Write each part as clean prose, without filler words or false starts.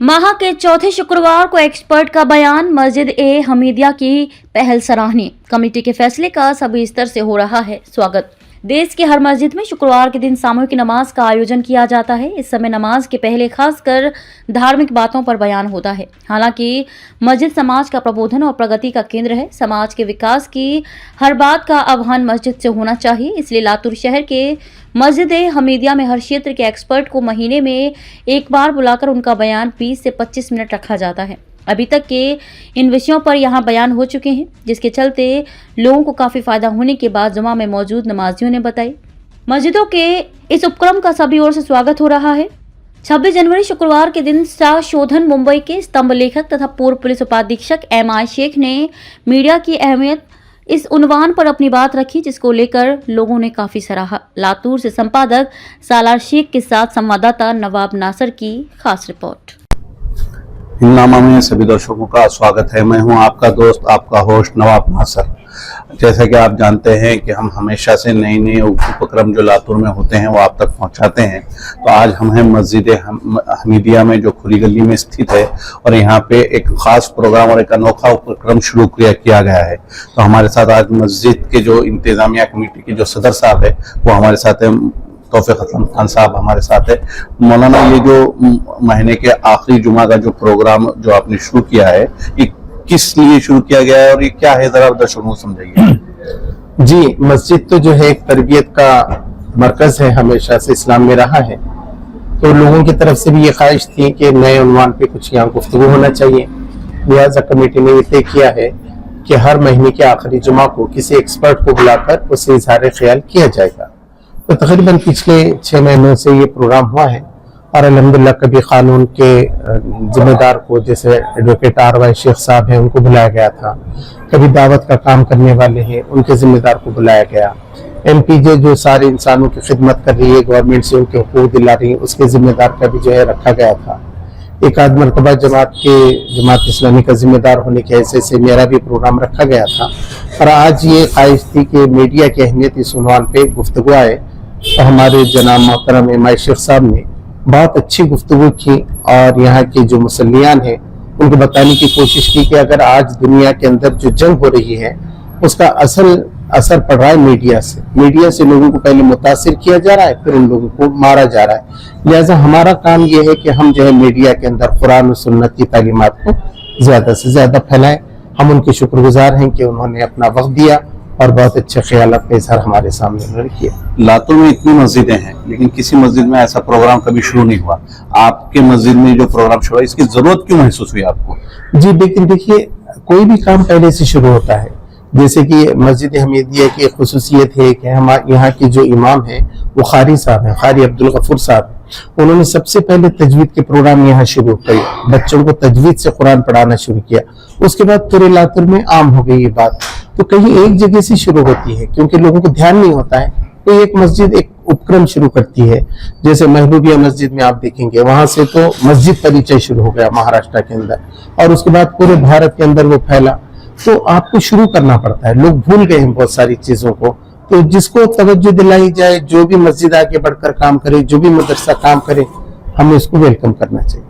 माह के चौथे शुक्रवार को एक्सपर्ट का बयान, मस्जिद ए हमीदिया की पहल सराहनीय। कमेटी के फैसले का सभी स्तर से हो रहा है स्वागत। देश की हर मस्जिद में शुक्रवार के दिन सामूहिक नमाज का आयोजन किया जाता है। इस समय नमाज के पहले खासकर धार्मिक बातों पर बयान होता है। हालांकि मस्जिद समाज का प्रबोधन और प्रगति का केंद्र है। समाज के विकास की हर बात का आह्वान मस्जिद से होना चाहिए। इसलिए लातूर शहर के मस्जिद ए हमीदिया में हर क्षेत्र के एक्सपर्ट को महीने में एक बार बुलाकर उनका बयान 20 से 25 मिनट रखा जाता है। अभी तक के इन विषयों पर यहाँ बयान हो चुके हैं, जिसके चलते लोगों को काफी फायदा होने के बाद जुमा में मौजूद नमाजियों ने बताई। मस्जिदों के इस उपक्रम का सभी ओर से स्वागत हो रहा है। 26 जनवरी शुक्रवार के दिन शाह शोधन मुंबई के स्तंभ लेखक तथा पूर्व पुलिस उपाधीक्षक MI शेख ने मीडिया की अहमियत इस उन्वान पर अपनी बात रखी, जिसको लेकर लोगों ने काफी सराहा। लातूर से संपादक सालार शेख के साथ संवाददाता नवाब नासर की खास रिपोर्ट। हिंदनामा में सभी दर्शकों का स्वागत है। मैं हूं आपका दोस्त, आपका होस्ट नवाब नासर। जैसा कि आप जानते हैं कि हम हमेशा से नए नए उपक्रम जो लातूर में होते हैं वो आप तक पहुंचाते हैं। तो आज हम हैं मस्जिद हमीदिया में, जो खुली गली में स्थित है, और यहाँ पे एक खास प्रोग्राम और एक अनोखा उपक्रम शुरू किया गया है। तो हमारे साथ आज मस्जिद के जो इंतजामिया कमेटी के जो सदर साहब है वो हमारे साथ है। तौफीक असलम खान साहब हमारे साथ है। मौलाना, ये जो महीने के आखिरी जुमा का जो प्रोग्राम जो आपने शुरू किया है, ये किस लिए शुरू किया गया है और ये क्या है, जरा दर्शकों को समझाइए। जी, मस्जिद तो जो है एक तरबियत का मरकज है, हमेशा से इस्लाम में रहा है। तो लोगों की तरफ से भी ये ख्वाहिश थी कि नए उन्वान पे कुछ यहाँ गुफ्तगू होना चाहिए। लिहाजा कमेटी ने ये तय किया है कि हर महीने के आखिरी जुमा को किसी एक्सपर्ट को बुलाकर उससे इजहार ख्याल किया जाएगा। तो तकरीबन पिछले 6 महीनों से ये प्रोग्राम हुआ है और अल्हम्दुलिल्लाह कभी कानून के जिम्मेदार को, जैसे एडवोकेट RY शेख साहब हैं, उनको बुलाया गया था। कभी दावत का काम करने वाले हैं, उनके जिम्मेदार को बुलाया गया। MPJ जो सारे इंसानों की खिदमत कर रही है, गवर्नमेंट से उनके हुकूक दिला रही है, उसके जिम्मेदार का भी जो है रखा गया था। एक आध मरतबा जमात इस्लामी का जिम्मेदार होने की हैसियत से मेरा भी प्रोग्राम रखा गया था। और आज ये ख्वाहिश थी कि मीडिया की अहमियत इस उन्वान पे गुफ्तगू आए। तो हमारे जनाब मोहतरम MI शेख साहब ने बहुत अच्छी गुफ्तगू की और यहाँ के जो मुसल्लियान हैं उनको बताने की कोशिश की कि अगर आज दुनिया के अंदर जो जंग हो रही है उसका असल असर पड़ रहा है मीडिया से। मीडिया से लोगों को पहले मुतासिर किया जा रहा है, फिर उन लोगों को मारा जा रहा है। लिहाजा हमारा काम यह है कि हम जो है मीडिया के अंदर कुरान और सुन्नत की तालीमात को ज्यादा से ज्यादा फैलाएं। हम उनके शुक्रगुजार हैं कि उन्होंने अपना वक्त दिया और बहुत अच्छे ख्यालात का इजहार हमारे सामने उन्होंने किया। लातूर में इतनी मस्जिदें हैं, लेकिन किसी मस्जिद में ऐसा प्रोग्राम कभी शुरू नहीं हुआ। आपके मस्जिद में जो प्रोग्राम शुरू हुआ, इसकी जरूरत क्यों महसूस हुई आपको? जी, लेकिन देखिए, कोई भी काम पहले से शुरू होता है। जैसे कि मस्जिद हमीदिया की खुसूसियत है कि हमारे यहाँ के जो इमाम हैं वो कारी साहब हैं, कारी अब्दुल गफूर साहब। उन्होंने सबसे पहले तजवीद के प्रोग्राम यहाँ शुरू किए, बच्चों को तजवीद से कुरान पढ़ाना शुरू किया। उसके बाद पूरे लातूर में आम हो गई ये बात। तो कहीं एक जगह से शुरू होती है, क्योंकि लोगों को ध्यान नहीं होता है। तो एक मस्जिद एक उपक्रम शुरू करती है। जैसे महबूबिया मस्जिद में आप देखेंगे, वहां से तो मस्जिद परिचय शुरू हो गया महाराष्ट्र के अंदर, और उसके बाद पूरे भारत के अंदर वो फैला। तो आपको शुरू करना पड़ता है। लोग भूल गए हैं बहुत सारी चीजों को। तो जिसको तवज्जो दिलाई जाए, जो भी मस्जिद आगे बढ़कर काम करे, जो भी मदरसा काम करे, हमें उसको वेलकम करना चाहिए।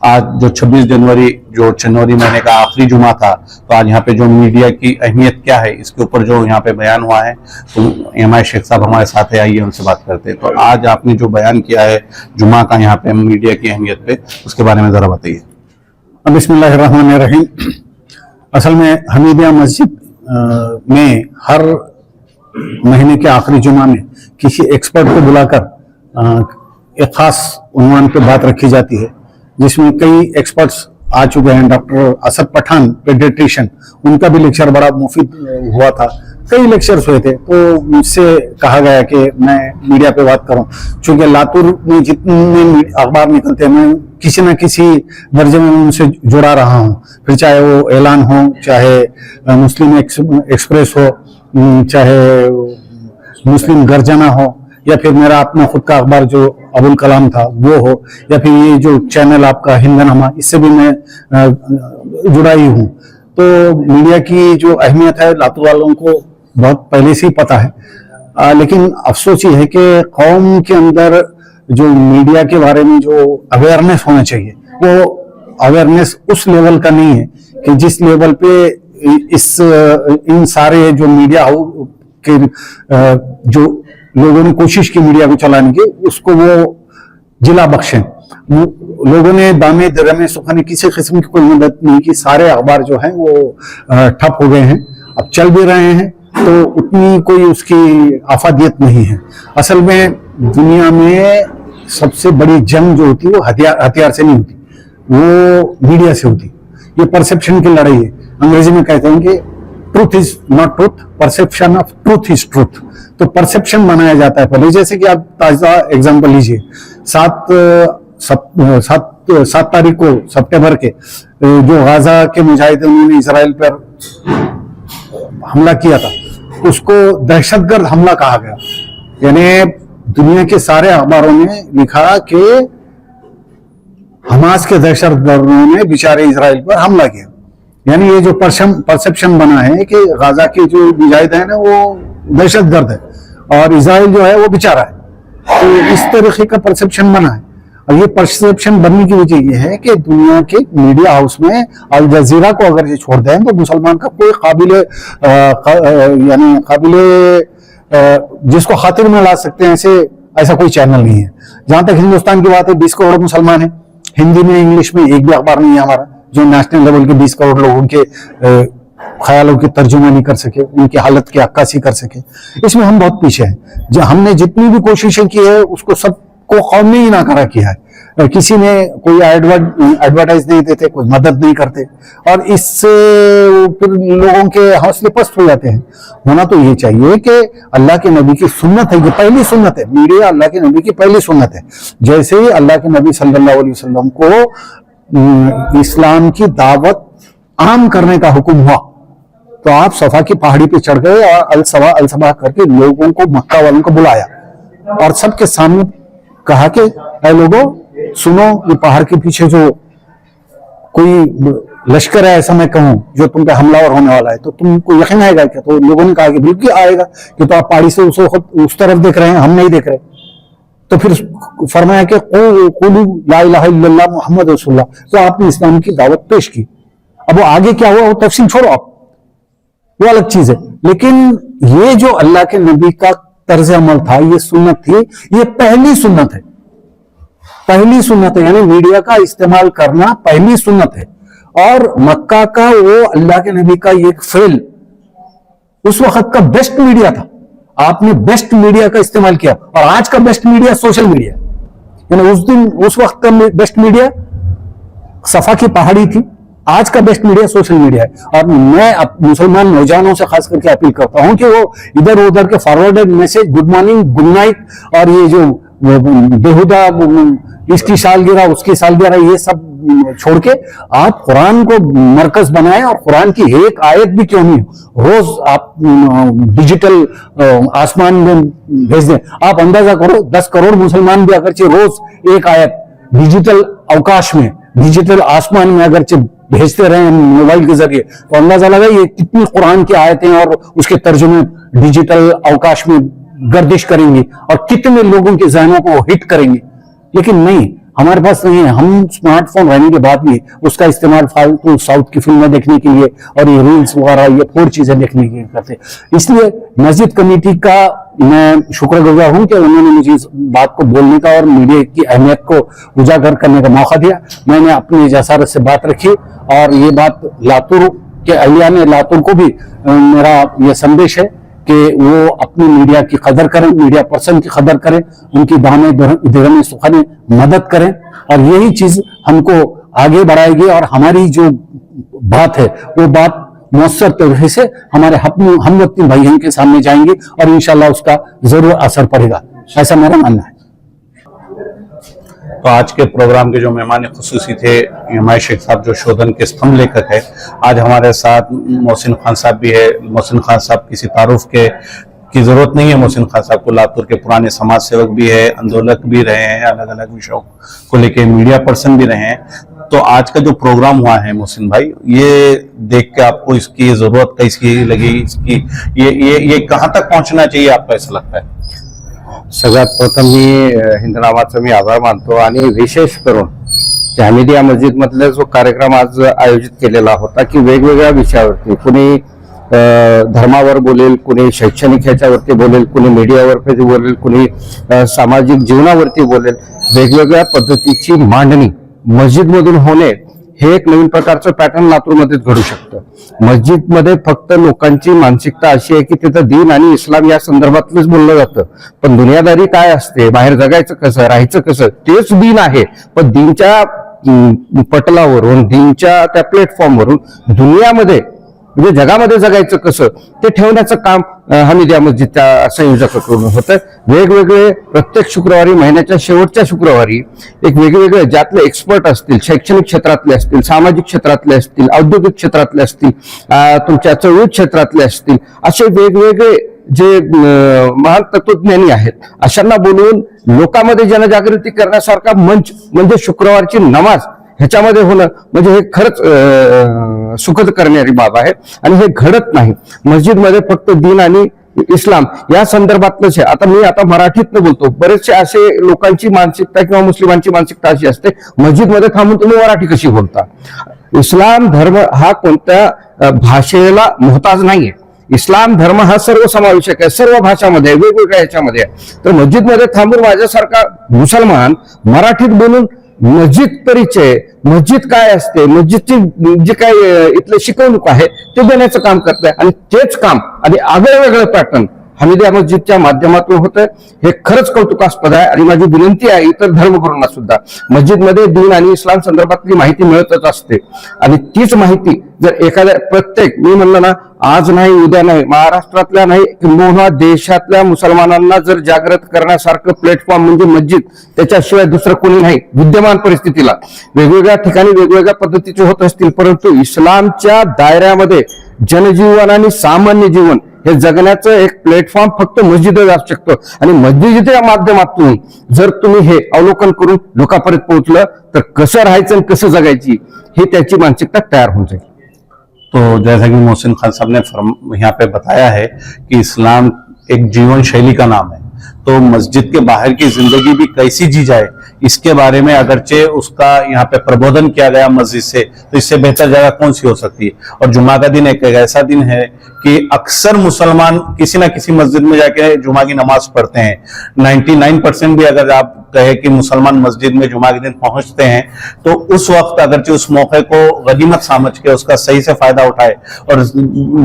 आज जो 26 जनवरी जो जनवरी महीने का आखिरी जुमा था, तो आज यहाँ पे जो मीडिया की अहमियत क्या है इसके ऊपर जो यहाँ पे बयान हुआ है, तो MI शेख साहब हमारे साथ है, आइए उनसे बात करते हैं। तो आज आपने जो बयान किया है जुमा का यहाँ पे मीडिया की अहमियत पे, उसके बारे में जरा बताइए। बिस्मिल्लाहिर्रहमानिर्रहीम। असल में हमीदिया मस्जिद में हर महीने के आखिरी जुमा में किसी एक्सपर्ट को बुलाकर एक खास उन्वान पे बात रखी जाती है, जिसमें कई एक्सपर्ट्स आ चुके हैं। डॉक्टर असद पठान, पेडियाट्रिशियन, उनका भी लेक्चर बड़ा मुफीद हुआ था। कई लेक्चर्स हुए थे। तो मुझसे कहा गया कि मैं मीडिया पे बात करूं, क्योंकि लातूर में जितने अखबार निकलते हैं मैं किसी न किसी दर्जे में उनसे जुड़ा रहा हूं। फिर चाहे वो ऐलान हो, चाहे मुस्लिम एक्सप्रेस हो, चाहे मुस्लिम गर्जना हो, या फिर मेरा अपना खुद का अखबार जो अबुल कलाम था वो हो, या फिर ये जो चैनल आपका हिंदनामा, इससे भी मैं जुड़ा ही हूँ। तो मीडिया की जो अहमियत है लातूर वालों को बहुत पहले से ही पता है। लेकिन अफसोस ये है कि कौम के अंदर जो मीडिया के बारे में जो अवेयरनेस होना चाहिए वो अवेयरनेस उस लेवल का नहीं है कि जिस लेवल पे इन सारे जो मीडिया के जो लोगों ने कोशिश की मीडिया को चलाने की उसको वो जिला बख्शें। लोगों ने दामे दरमे सुखाने किसी किस्म की कोई मदद नहीं की। सारे अखबार जो हैं वो ठप हो गए हैं, अब चल भी रहे हैं तो उतनी कोई उसकी आफादियत नहीं है। असल में दुनिया में सबसे बड़ी जंग जो होती है वो हथियार से नहीं होती, वो मीडिया से होती। ये परसेप्शन की लड़ाई है। अंग्रेजी में कहते हैं कि truth is not truth, perception of truth is truth. तो परसेप्शन बनाया जाता है पहले। जैसे कि आप ताजा एग्जांपल लीजिए, 7 तारीख को सितंबर के जो गाजा के मुजाहिदीन ने इजराइल पर हमला किया था उसको दहशतगर्द हमला कहा गया। यानी दुनिया के सारे अखबारों ने लिखा कि हमास के दहशतगर्दों ने बेचारे इजराइल पर हमला किया। यानी ये जो परसेप्शन बना है कि गाजा के जो मुजाहिद है ना वो दहशतगर्द है और इजराइल जो है वो बेचारा है। तो इस तरीके का परसेप्शन बना है। और ये परसेप्शन बनने की वजह ये है कि दुनिया के मीडिया हाउस में अल जजीरा को अगर ये छोड़ दें तो मुसलमान का कोई काबिल जिसको खातिर में ला सकते हैं ऐसा कोई चैनल नहीं है। जहां तक हिंदुस्तान की बात है, 20 करोड़ मुसलमान है। हिंदी में इंग्लिश में एक भी अखबार नहीं है हमारा जो नेशनल लेवल के 20 करोड़ लोगों के ख्यालों की तर्जुमानी कर सके, उनकी हालत की अक्कासी कर सके। इसमें हम बहुत पीछे हैं। जो हमने जितनी भी कोशिशें की है उसको सबको कौम ने ही नाकारा किया है। किसी ने कोई एडवर्टाइज नहीं देते, कोई मदद नहीं करते और इससे फिर लोगों के हौसले पस्त हो जाते हैं। होना तो ये चाहिए कि अल्लाह के नबी की सुन्नत है, ये पहली सुन्नत है। मीडिया अल्लाह के नबी की पहली सुन्नत है। जैसे ही अल्लाह के नबी सल्लल्लाहु अलैहि वसल्लम को इस्लाम की दावत आम करने का हुक्म हुआ तो आप सफा की पहाड़ी पे चढ़ गए और अलसबा करके लोगों को, मक्का वालों को बुलाया और सबके सामने कहा कि ऐ लोगों सुनो, ये पहाड़ के पीछे जो कोई लश्कर है ऐसा मैं कहूं जो तुम पे हमलावर होने वाला है तो तुमको यकीन आएगा क्या? तो लोगों ने कहा कि बिल्कुल आएगा कि तो आप पहाड़ी से उस तरफ देख रहे हैं, हम नहीं देख रहे। तो फिर फरमाया कि क़ुलू ला इलाहा इल्लल्लाह मुहम्मद रसूलुल्लाह। तो आपने इस्लाम की दावत पेश की। अब वो आगे क्या हुआ वो तफसील छोड़ो आप, वो अलग चीज है। लेकिन ये जो अल्लाह के नबी का तर्ज अमल था, ये सुन्नत थी, ये पहली सुन्नत है। पहली सुन्नत है, यानी मीडिया का इस्तेमाल करना पहली सुन्नत है। और मक्का का वो अल्लाह के नबी का ये फेल उस वक्त का बेस्ट मीडिया था। आपने बेस्ट मीडिया का इस्तेमाल किया और आज का बेस्ट मीडिया सोशल मीडिया। यानी उस वक्त का बेस्ट मीडिया सफा की पहाड़ी थी, आज का बेस्ट मीडिया सोशल मीडिया है। और मैं मुसलमान नौजवानों से खास करके अपील करता हूं कि वो इधर उधर के forwarded message, good morning, good night और ये जो बेहुदा इसकी सालगिरह उसकी सालगिरह ये सब छोड़ के आप कुरान को मरकज बनाएं और कुरान की एक आयत भी क्यों नहीं रोज आप डिजिटल आसमान में भेज दें। आप अंदाजा करो 10 करोड़ मुसलमान भी अगरचे रोज एक आयत डिजिटल अवकाश में, डिजिटल आसमान में अगरचे भेजते रहे मोबाइल के जरिए तो अंदाजा लगा ये कितनी कुरान की आयतें और उसके तर्जुमे डिजिटल अवकाश में गर्दिश करेंगी और कितने लोगों के जहनों को हिट करेंगे। लेकिन नहीं, हमारे पास नहीं है। हम स्मार्टफोन रहने के बाद भी उसका इस्तेमाल फालतू साउथ की फिल्में देखने के लिए और ये रील्स वगैरह ये फोर चीजें देखने के लिए करते। इसलिए मस्जिद कमेटी का मैं शुक्रगुजार हूं कि उन्होंने मुझे इस बात को बोलने का और मीडिया की अहमियत को उजागर करने का मौका दिया। मैंने अपनी जसारत से बात रखी और ये बात लातूर के अहलियान लातूर को भी मेरा यह संदेश है कि वो अपनी मीडिया की कदर करें, मीडिया पर्सन की कदर करें, उनकी दामे दिरमे सुखाने मदद करें और यही चीज हमको आगे बढ़ाएगी और हमारी जो बात है वो बात मौसर तरीके से हमारे हमवक्ती भाइयों के सामने जाएंगे और इंशाल्लाह उसका जरूर असर पड़ेगा, ऐसा मेरा मानना है। तो आज के प्रोग्राम के जो मेहमान खुसूसी थे हमारे शेख साहब जो शोधन के स्तंभ लेखक है, आज हमारे साथ मोहसिन खान साहब भी है। मोहसिन खान साहब किसी तारुफ की जरूरत नहीं है। मोहसिन खान साहब को लातूर के पुराने समाज सेवक भी है, आंदोलक भी रहे हैं, अलग अलग विषयों को लेके मीडिया पर्सन भी रहे हैं। तो आज का जो प्रोग्राम हुआ है मोहसिन भाई, ये देख के आपको इसकी जरूरत कैसी लगी, इसकी ये कहाँ तक पहुंचना चाहिए आपको ऐसा लगता है? सगळ्यात प्रथम मी हिंदनामाचा मी आभार मानतो आणि विशेष करून हमीदिया मस्जिद मधला जो कार्यक्रम आज आयोजित केलेला होता की वेगवेगळ्या विषयावरती कुणी धर्मावर बोलेल, कुणी शैक्षणिक ह्याच्यावरती बोलेल, कुणी मीडियावरती बोलेल, कुणी सामाजिक जीवनावरती बोलेल, वेगवेगळ्या पद्धतीची मांडणी मस्जिदमधून होणे हे एक नवीन प्रकारचं पॅटर्न लातूरमध्येच घडू शकतं। मस्जिदमध्ये फक्त लोकांची मानसिकता अशी आहे की तिथं दीन आणि इस्लाम या संदर्भातलंच बोललं जातं, पण दुनियादारी काय असते, बाहेर जगायचं कसं, राहायचं कसं, तेच दीन आहे। पण दीनच्या पटलावरून, दीनच्या त्या प्लॅटफॉर्मवरून दुनियामध्ये म्हणजे जगामध्ये जगायचं कसं ते ठेवण्याचं काम हमीदिया मस्जिदच्या संयोजकाकडून होतं। वेगवेगळे प्रत्येक शुक्रवारी, महिन्याच्या शेवटच्या शुक्रवारी एक वेगवेगळे ज्यातले एक्सपर्ट असतील, शैक्षणिक क्षेत्रातले असतील, सामाजिक क्षेत्रातले असतील, औद्योगिक क्षेत्रातले असतील, तुमच्या चळवळ क्षेत्रातले असतील, असे वेगवेगळे जे महान तत्वज्ञानी आहेत अशांना बोलवून लोकांमध्ये जनजागृती करण्यासारखा मंच म्हणजे शुक्रवारची नमाज ह्याच्यामध्ये होणं म्हणजे हे खरंच सुखद करणारी बाब आहे। आणि हे घडत नाही मस्जिदमध्ये फक्त दीन आणि इस्लाम या संदर्भातलंच आहे। आता मी मराठीतनं बोलतो, बरेचसे असे लोकांची मानसिकता किंवा मुस्लिमांची मानसिकता अशी असते मस्जिदमध्ये थांबून तुम्ही मराठी कशी बोलता। इस्लाम धर्म हा कोणत्या भाषेला मोहताज नाहीये। इस्लाम धर्म हा सर्वसमावेशक आहे, सर्व भाषामध्ये वेगवेगळ्या ह्याच्यामध्ये आहे। तर मस्जिदमध्ये थांबून माझ्यासारखा मुसलमान मराठीत बोलून मस्जिद परिचय, मस्जिद काय असते, मस्जिदची जे काय इथले शिकवणूक आहे ते देण्याचं काम करतंय आणि तेच काम आणि आगळं पॅटर्न हमीदिया मस्जिदच्या माध्यमातून होतंय। हे खरंच कौतुकास्पद आहे आणि माझी विनंती आहे इतर धर्मगुरूंना सुद्धा, मस्जिदमध्ये दीन आणि इस्लाम संदर्भातली माहिती मिळतच असते आणि तीच माहिती जर एखाद्या प्रत्येक, मी म्हणलं ना, आज नाही उद्या नाही, महाराष्ट्रातल्या नाही किंबहुना देशातल्या मुसलमानांना जर जागृत करण्यासारखं प्लॅटफॉर्म म्हणजे मस्जिद, त्याच्याशिवाय दुसरं कोणी नाही। विद्यमान परिस्थितीला वेगवेगळ्या ठिकाणी वेगवेगळ्या पद्धतीचे होत असतील, परंतु इस्लामच्या दायऱ्यामध्ये जनजीवन आणि सामान्य जीवन हे जगण्याचं एक प्लॅटफॉर्म फक्त मस्जिदच असू शकतो आणि मस्जिदच्या माध्यमातून जर तुम्ही हे अवलोकन करून लोकांपर्यंत पोहोचलं तर कसं राहायचं आणि कसं जगायची ही त्याची मानसिकता तयार होऊन जाईल। तो जैसा कि मोहसिन खान साहब ने यहाँ पे बताया है कि इस्लाम एक जीवन शैली का नाम है, तो मस्जिद के बाहर की जिंदगी भी कैसी जी जाए इसके बारे में अगरचे उसका यहाँ पे प्रबोधन किया गया मस्जिद से, तो इससे बेहतर जगह कौन सी हो सकती है। और जुमा का दिन एक ऐसा दिन है कि अक्सर मुसलमान किसी ना किसी मस्जिद में जाके जुमा की नमाज पढ़ते हैं। 99% भी अगर आप कहे कि मुसलमान मस्जिद में जुमा के दिन पहुंचते हैं तो उस वक्त अगरचे उस मौके को गनीमत समझ के उसका सही से फायदा उठाए और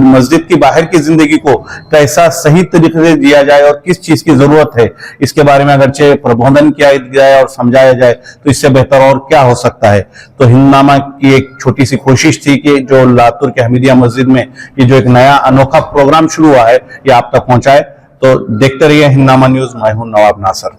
मस्जिद की बाहर की जिंदगी को कैसा सही तरीके से जिया जाए और किस चीज की जरूरत है इसके बारे में अगरचे प्रबोधन किया जाए और समझाया जाए तो इससे बेहतर और क्या हो सकता है। तो हिंदनामा की एक छोटी सी कोशिश थी कि जो लातूर के हमीदिया मस्जिद में ये जो एक नया अनोखा प्रोग्राम शुरू हुआ है ये आप तक पहुंचाए। तो देखते रहिए हिंदनामा न्यूज, मैं हूं नवाब नासर।